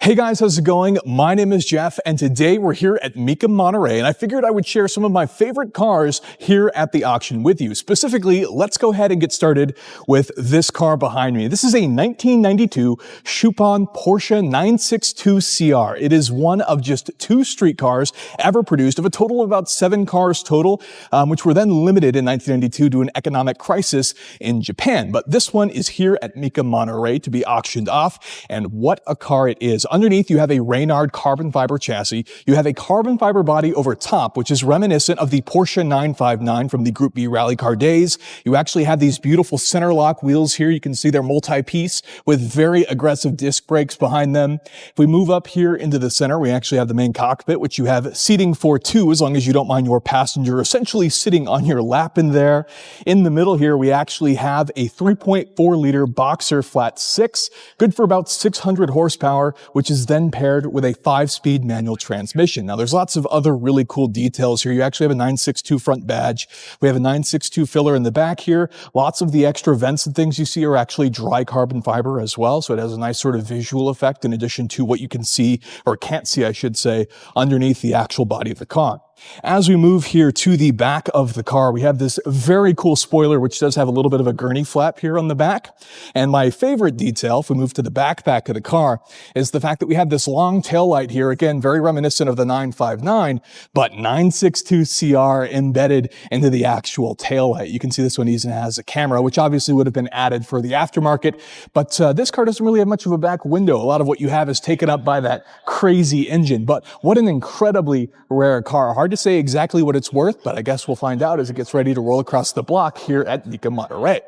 Hey guys, how's it going? My name is Jeff, and today we're here at Mecum Monterey, and I figured I would share some of my favorite cars here at the auction with you. Specifically, let's go ahead and get started with this car behind me. This is a 1992 Schuppan-Porsche 962 CR. It is one of just 2 street cars ever produced, of a total of about 7 cars total, which were then limited in 1992 to an economic crisis in Japan. But this one is here at Mecum Monterey to be auctioned off, and what a car it is. Underneath, you have a Reynard carbon fiber chassis. You have a carbon fiber body over top, which is reminiscent of the Porsche 959 from the Group B rally car days. You actually have these beautiful center lock wheels here. You can see they're multi-piece with very aggressive disc brakes behind them. If we move up here into the center, we actually have the main cockpit, which you have seating for 2, as long as you don't mind your passenger essentially sitting on your lap in there. In the middle here, we actually have a 3.4 liter Boxer flat 6, good for about 600 horsepower, which is then paired with a 5-speed manual transmission. Now, there's lots of other really cool details here. You actually have a 962 front badge. We have a 962 filler in the back here. Lots of the extra vents and things you see are actually dry carbon fiber as well, so it has a nice sort of visual effect in addition to what you can see, or can't see, I should say, underneath the actual body of the car. As we move here to the back of the car, we have this very cool spoiler, which does have a little bit of a gurney flap here on the back. And my favorite detail, if we move to the backpack of the car, is the fact that we have this long tail light here, again, very reminiscent of the 959, but 962 CR embedded into the actual tail light. You can see this one even has a camera, which obviously would have been added for the aftermarket, but this car doesn't really have much of a back window. A lot of what you have is taken up by that crazy engine, but what an incredibly rare car. Hard to say exactly what it's worth, but I guess we'll find out as it gets ready to roll across the block here at Mecum Monterey.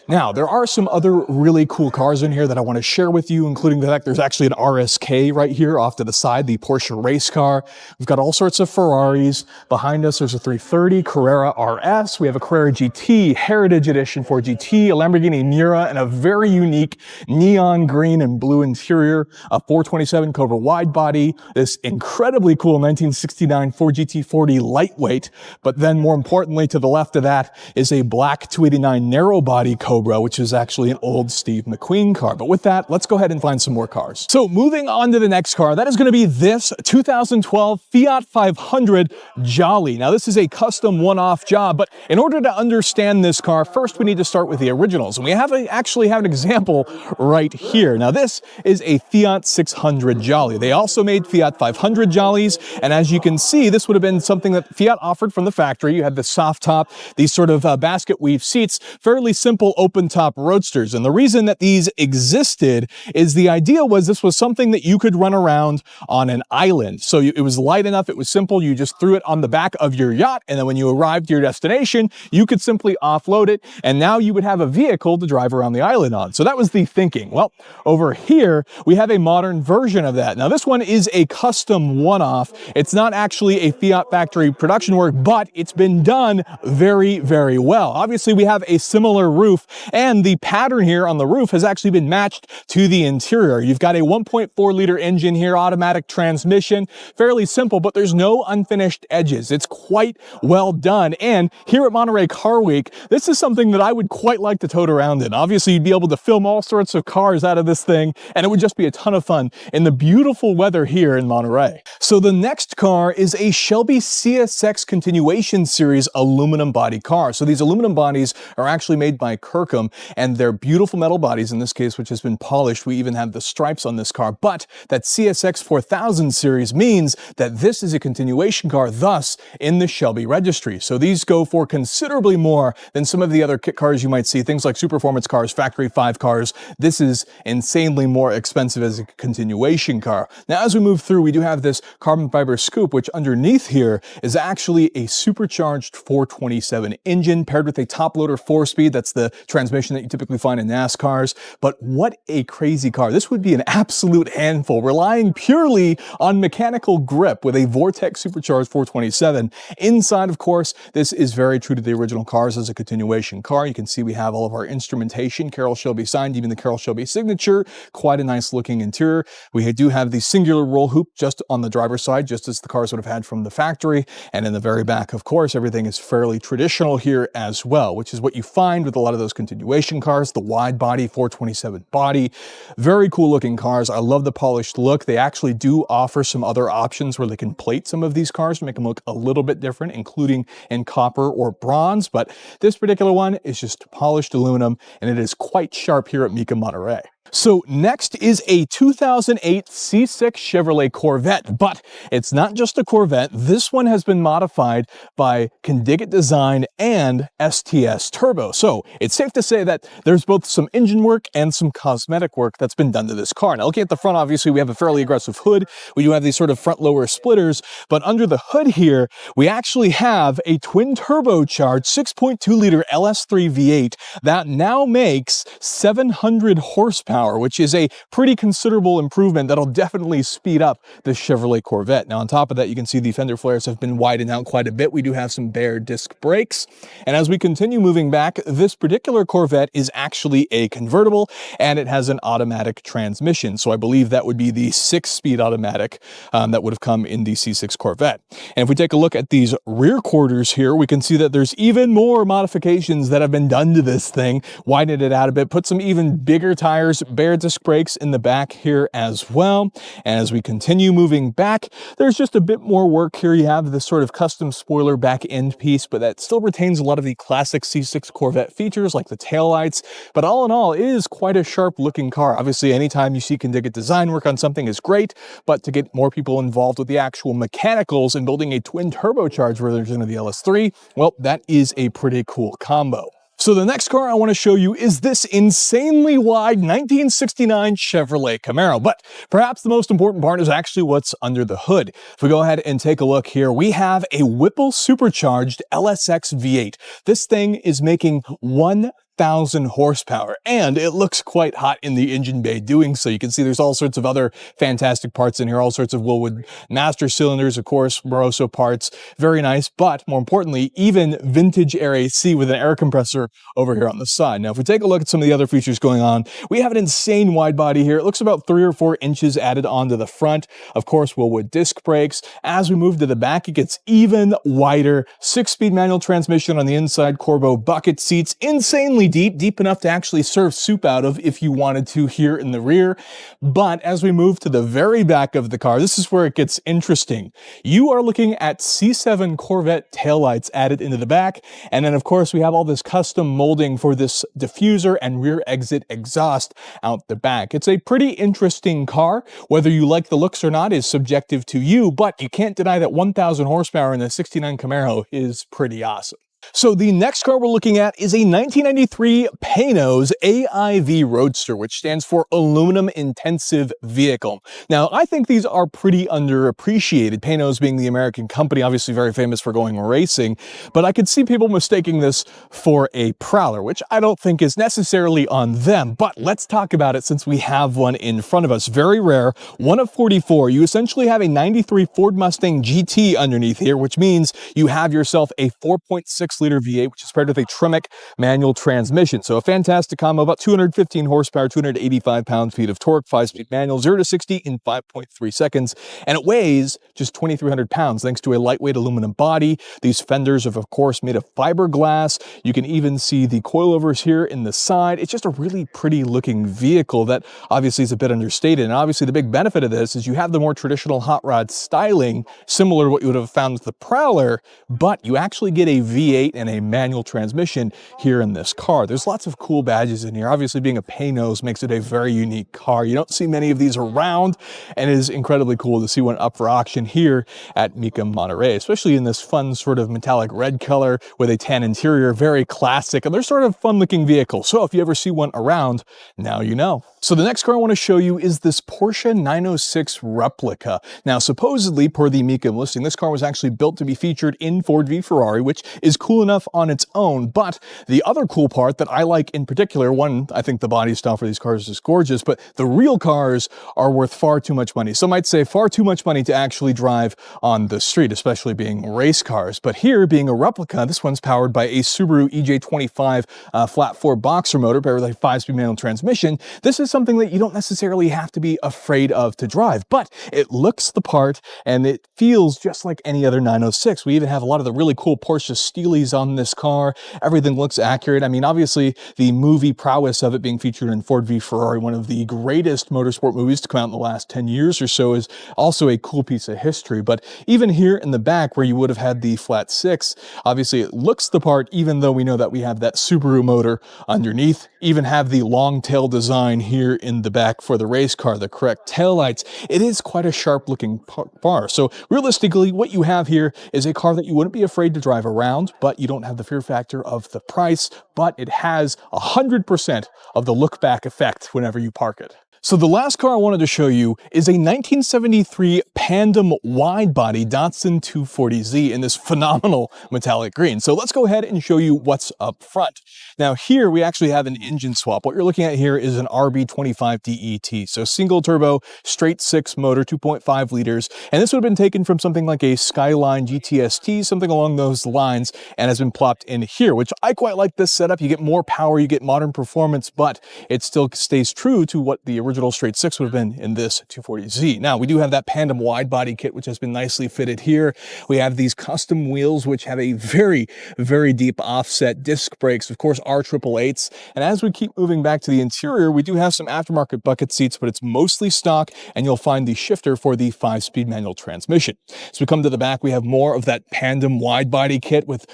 Now, there are some other really cool cars in here that I want to share with you, including the fact there's actually an RSK right here off to the side, the Porsche race car. We've got all sorts of Ferraris. Behind us, there's a 330 Carrera RS. We have a Carrera GT, Heritage Edition for GT, a Lamborghini Miura, and a very unique neon green and blue interior, a 427 Cobra wide body, this incredibly cool 1969 Ford GT40 lightweight, but then more importantly to the left of that is a black 289 narrow body Cobra, which is actually an old Steve McQueen car. But with that, let's go ahead and find some more cars. So moving on to the next car, that is going to be this 2012 Fiat 500 Jolly. Now this is a custom one-off job, but in order to understand this car, first we need to start with the originals. And we actually have an example right here. Now this is a Fiat 600 Jolly. They also made Fiat 500 Jollies, and as you can see, this would have been something that Fiat offered from the factory. You had the soft top, these sort of basket weave seats, fairly simple open top roadsters. And the reason that these existed is the idea was this was something that you could run around on an island. So it was light enough, it was simple, you just threw it on the back of your yacht, and then when you arrived to your destination, you could simply offload it, and now you would have a vehicle to drive around the island on. So that was the thinking. Well, over here, we have a modern version of that. Now this one is a custom one-off. It's not actually a Fiat factory production work, but it's been done very, very well. Obviously, we have a similar roof, and the pattern here on the roof has actually been matched to the interior. You've got a 1.4 liter engine here, automatic transmission, fairly simple, but there's no unfinished edges. It's quite well done. And here at Monterey Car Week, this is something that I would quite like to tote around in. Obviously, you'd be able to film all sorts of cars out of this thing, and it would just be a ton of fun in the beautiful weather here in Monterey. So the next car is a Shelby CSX continuation series aluminum body car. So these aluminum bodies are actually made by Kirkham, and they're beautiful metal bodies in this case, which has been polished. We even have the stripes on this car, but that CSX 4000 series means that this is a continuation car, thus in the Shelby registry. So these go for considerably more than some of the other kit cars you might see, things like Superformance cars, Factory 5 cars. This is insanely more expensive as a continuation car. Now, as we move through, we do have this carbon fiber scoop, which underneath here is actually a supercharged 427 engine paired with a top loader 4-speed. That's the transmission that you typically find in NASCARs. But what a crazy car. This would be an absolute handful, relying purely on mechanical grip with a Vortex supercharged 427. Inside, of course, this is very true to the original cars as a continuation car. You can see we have all of our instrumentation, Carroll Shelby signed, even the Carroll Shelby signature. Quite a nice looking interior. We do have the singular roll hoop just on the driver's side, just as the cars would have had from the factory. factory. And in the very back, of course, everything is fairly traditional here as well, which is what you find with a lot of those continuation cars, the wide body 427 body. Very cool looking cars. I love the polished look. They actually do offer some other options where they can plate some of these cars to make them look a little bit different, including in copper or bronze. But this particular one is just polished aluminum, and it is quite sharp here at Mecum Monterey. So next is a 2008 C6 Chevrolet Corvette, but it's not just a Corvette. This one has been modified by Condiget Design and STS Turbo. So it's safe to say that there's both some engine work and some cosmetic work that's been done to this car. Now, looking at the front, obviously we have a fairly aggressive hood. We do have these sort of front lower splitters, but under the hood here, we actually have a twin turbocharged 6.2 liter LS3 V8 that now makes 700 horsepower, which is a pretty considerable improvement that'll definitely speed up the Chevrolet Corvette. Now, on top of that, you can see the fender flares have been widened out quite a bit. We do have some bare disc brakes. And as we continue moving back, this particular Corvette is actually a convertible, and it has an automatic transmission. So I believe that would be the 6-speed automatic that would have come in the C6 Corvette. And if we take a look at these rear quarters here, we can see that there's even more modifications that have been done to this thing. Widened it out a bit, put some even bigger tires, bare disc brakes in the back here as well. And as we continue moving back, there's just a bit more work here. You have this sort of custom spoiler back end piece, but that still retains a lot of the classic C6 Corvette features like the taillights. But all in all, it is quite a sharp looking car. Obviously, anytime you see Condiget Design work on something is great, but to get more people involved with the actual mechanicals and building a twin turbocharged version of the LS3, well, that is a pretty cool combo. So the next car I want to show you is this insanely wide 1969 Chevrolet Camaro. But perhaps the most important part is actually what's under the hood. If we go ahead and take a look here, we have a Whipple supercharged LSX V8. This thing is making 1,000 horsepower, and it looks quite hot in the engine bay doing so. You can see there's all sorts of other fantastic parts in here, all sorts of Wilwood master cylinders, of course, Moroso parts, very nice, but more importantly, even vintage air AC with an air compressor over here on the side. Now, if we take a look at some of the other features going on, we have an insane wide body here. It looks about 3 or 4 inches added onto the front. Of course, Wilwood disc brakes. As we move to the back, it gets even wider. 6-speed manual transmission on the inside, Corbo bucket seats, insanely deep enough to actually serve soup out of if you wanted to here in the rear. But as we move to the very back of the car, this is where it gets interesting. You are looking at C7 Corvette taillights added into the back. And then of course we have all this custom molding for this diffuser and rear exit exhaust out the back. It's a pretty interesting car. Whether you like the looks or not is subjective to you, but you can't deny that 1,000 horsepower in the 69 Camaro is pretty awesome. So the next car we're looking at is a 1993 Panoz Aiv Roadster, which stands for Aluminum Intensive Vehicle. Now, I think these are pretty underappreciated, Panoz being the American company, obviously very famous for going racing, but I could see people mistaking this for a Prowler, which I don't think is necessarily on them, but let's talk about it since we have one in front of us. Very rare, one of 44. You essentially have a 93 Ford Mustang GT underneath here, which means you have yourself a 4.6 liter V8, which is paired with a Tremec manual transmission. So a fantastic combo, about 215 horsepower, 285 pound-feet of torque, 5-speed manual, 0 to 60 in 5.3 seconds. And it weighs just 2,300 pounds thanks to a lightweight aluminum body. These fenders are, of course, made of fiberglass. You can even see the coilovers here in the side. It's just a really pretty looking vehicle that obviously is a bit understated. And obviously the big benefit of this is you have the more traditional hot rod styling, similar to what you would have found with the Prowler, but you actually get a V8 and a manual transmission here in this car. There's lots of cool badges in here. Obviously being a Panoz makes it a very unique car. You don't see many of these around, and it is incredibly cool to see one up for auction here at Mecum Monterey, especially in this fun sort of metallic red color with a tan interior, very classic, and they're sort of fun looking vehicles. So if you ever see one around, now you know. So the next car I want to show you is this Porsche 906 replica. Now supposedly per the Mecum listing, this car was actually built to be featured in Ford v Ferrari, which is cool cool enough on its own. But the other cool part that I like in particular, one, I think the body style for these cars is gorgeous, but the real cars are worth far too much money. Some might say far too much money to actually drive on the street, especially being race cars. But here, being a replica, this one's powered by a Subaru EJ25 flat 4 boxer motor paired with a 5-speed manual transmission. This is something that you don't necessarily have to be afraid of to drive, but it looks the part and it feels just like any other 906. We even have a lot of the really cool Porsche Steelies on this car. Everything looks accurate. I mean, obviously the movie prowess of it being featured in Ford v Ferrari, one of the greatest motorsport movies to come out in the last 10 years or so, is also a cool piece of history. But even here in the back where you would have had the flat 6, obviously it looks the part, even though we know that we have that Subaru motor underneath. Even have the long tail design here in the back for the race car, the correct tail lights. It is quite a sharp looking car. So realistically, what you have here is a car that you wouldn't be afraid to drive around, but you don't have the fear factor of the price, but it has 100% of the look back effect whenever you park it. So the last car I wanted to show you is a 1973 Pandem widebody Datsun 240Z in this phenomenal metallic green. So let's go ahead and show you what's up front. Now here we actually have an engine swap. What you're looking at here is an RB25 DET. So single turbo, straight 6 motor, 2.5 liters. And this would have been taken from something like a Skyline GTST, something along those lines, and has been plopped in here, which I quite like this setup. You get more power, you get modern performance, but it still stays true to what the original straight 6 would have been in this 240Z. Now, we do have that Pandem wide body kit, which has been nicely fitted here. We have these custom wheels, which have a very, very deep offset disc brakes, of course, R888s. And as we keep moving back to the interior, we do have some aftermarket bucket seats, but it's mostly stock, and you'll find the shifter for the 5-speed manual transmission. As we come to the back, we have more of that Pandem wide body kit with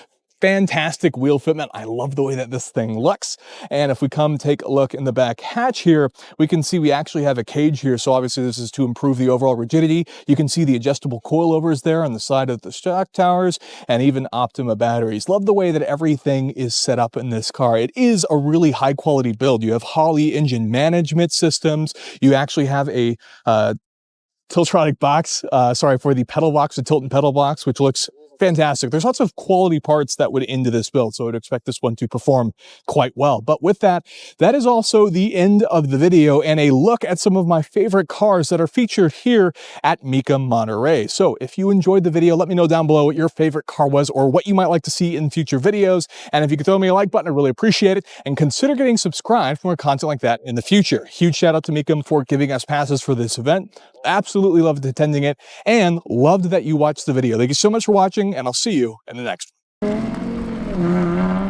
fantastic wheel fitment. I love the way that this thing looks. And if we come take a look in the back hatch here, we can see we actually have a cage here. So obviously this is to improve the overall rigidity. You can see the adjustable coilovers there on the side of the shock towers and even Optima batteries. Love the way that everything is set up in this car. It is a really high quality build. You have Holley engine management systems. You actually have a Tiltronic box, for the pedal box, the tilt and pedal box, which looks fantastic. There's lots of quality parts that went into this build, so I'd expect this one to perform quite well. But with that, that is also the end of the video and a look at some of my favorite cars that are featured here at Mecum Monterey. So if you enjoyed the video, let me know down below what your favorite car was or what you might like to see in future videos. And if you could throw me a like button, I'd really appreciate it. And consider getting subscribed for more content like that in the future. Huge shout out to Mecum for giving us passes for this event. Absolutely loved attending it and loved that you watched the video. Thank you so much for watching, and I'll see you in the next one.